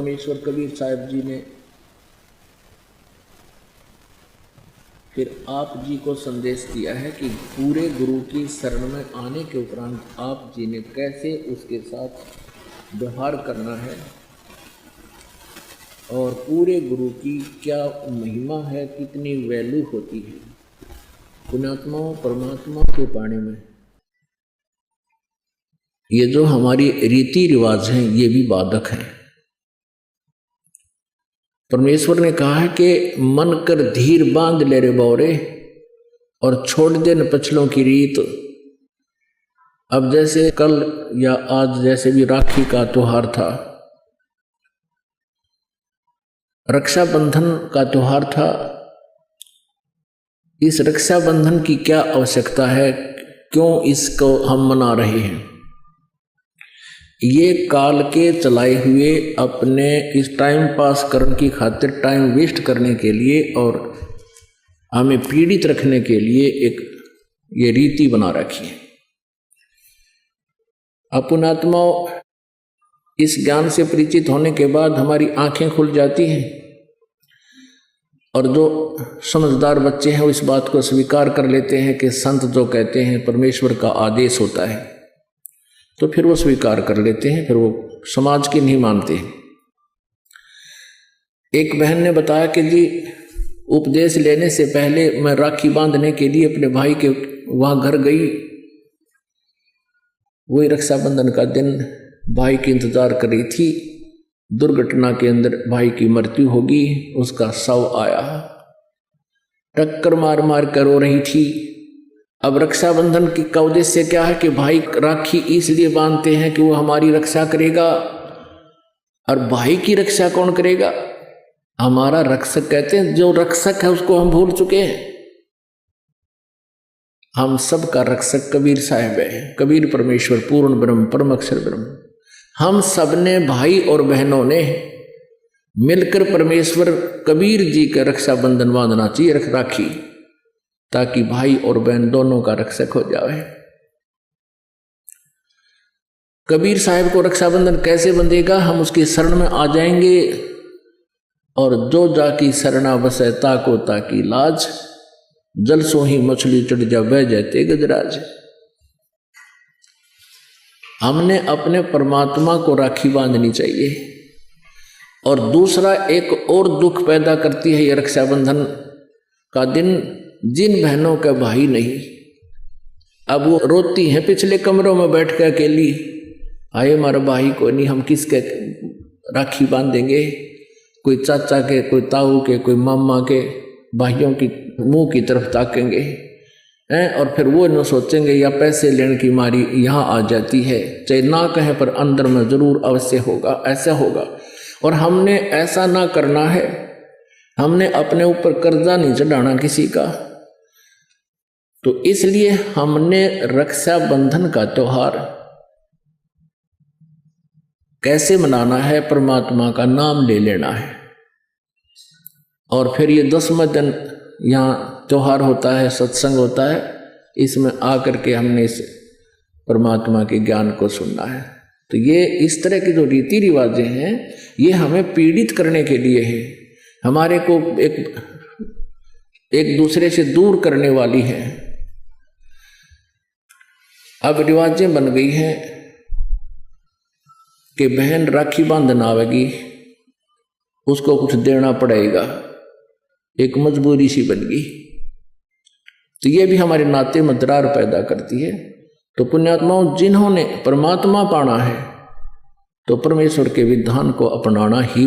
परमेश्वर कबीर साहब जी ने फिर आप जी को संदेश दिया है कि पूरे गुरु की शरण में आने के उपरांत आप जी ने कैसे उसके साथ व्यवहार करना है और पूरे गुरु की क्या महिमा है, कितनी वैल्यू होती है पुण्यात्माओं परमात्मा को पाने में। ये जो हमारी रीति रिवाज हैं ये भी बाधक हैं। परमेश्वर ने कहा है कि मन कर धीर बांध ले रे बौरे और छोड़ दे न पछलों की रीत। अब जैसे कल या आज जैसे भी राखी का त्योहार था, रक्षाबंधन का त्योहार था, इस रक्षाबंधन की क्या आवश्यकता है, क्यों इसको हम मना रहे हैं? ये काल के चलाए हुए अपने इस टाइम पास करने की खातिर, टाइम वेस्ट करने के लिए और हमें पीड़ित रखने के लिए एक ये रीति बना रखी है। अपनात्माओं इस ज्ञान से परिचित होने के बाद हमारी आंखें खुल जाती हैं और जो समझदार बच्चे हैं वो इस बात को स्वीकार कर लेते हैं कि संत जो कहते हैं परमेश्वर का आदेश होता है, तो फिर वो स्वीकार कर लेते हैं, फिर वो समाज की नहीं मानते हैं। एक बहन ने बताया कि जी उपदेश लेने से पहले मैं राखी बांधने के लिए अपने भाई के वहाँ घर गई। वही रक्षाबंधन का दिन भाई की इंतजार कर रही थी। दुर्घटना के अंदर भाई की मृत्यु होगी, उसका शव आया, टक्कर मार मार कर रो रही थी। अब रक्षाबंधन की का उद्देश्य क्या है कि भाई राखी इसलिए बांधते हैं कि वो हमारी रक्षा करेगा। और भाई की रक्षा कौन करेगा? हमारा रक्षक कहते हैं, जो रक्षक है उसको हम भूल चुके हैं। हम सब का रक्षक कबीर साहब है। कबीर परमेश्वर पूर्ण ब्रह्म परम अक्षर ब्रह्म। हम सब ने भाई और बहनों ने मिलकर परमेश्वर कबीर जी का रक्षाबंधन बांधना चाहिए, राखी, ताकि भाई और बहन दोनों का रक्षक हो जाए। कबीर साहब को रक्षाबंधन कैसे बंधेगा? हम उसकी शरण में आ जाएंगे और जो जाकी शरणा बसे ताको ताकी लाज, जल सो ही मछली चढ़ जा बह जाते गजराज। हमने अपने परमात्मा को राखी बांधनी चाहिए। और दूसरा एक और दुख पैदा करती है ये रक्षाबंधन का दिन, जिन बहनों का भाई नहीं, अब वो रोती हैं पिछले कमरों में बैठ कर अकेली, आए हमारा भाई को नहीं, हम किसके राखी बांधेंगे? कोई चाचा के, कोई ताऊ के, कोई मामा के भाइयों की मुंह की तरफ ताकेंगे हैं और फिर वो न सोचेंगे या पैसे लेने की मारी यहाँ आ जाती है, चाहे ना कहें पर अंदर में जरूर अवश्य होगा, ऐसा होगा। और हमने ऐसा ना करना है। हमने अपने ऊपर कर्जा नहीं चढ़ाना किसी का। तो इसलिए हमने रक्षाबंधन का त्योहार कैसे मनाना है? परमात्मा का नाम ले लेना है। और फिर ये 10वां दिन यहाँ त्योहार होता है, सत्संग होता है, इसमें आकर के हमने इस परमात्मा के ज्ञान को सुनना है। तो ये इस तरह की जो रीति रिवाजें हैं ये हमें पीड़ित करने के लिए है, हमारे को एक दूसरे से दूर करने वाली है। अब रिवाजें बन गई हैं कि बहन राखी बांधन आवेगी, उसको कुछ देना पड़ेगा, एक मजबूरी सी बन गई। तो ये भी हमारे नाते में दरार पैदा करती है। तो पुण्यात्माओं, जिन्होंने परमात्मा पाना है तो परमेश्वर के विधान को अपनाना ही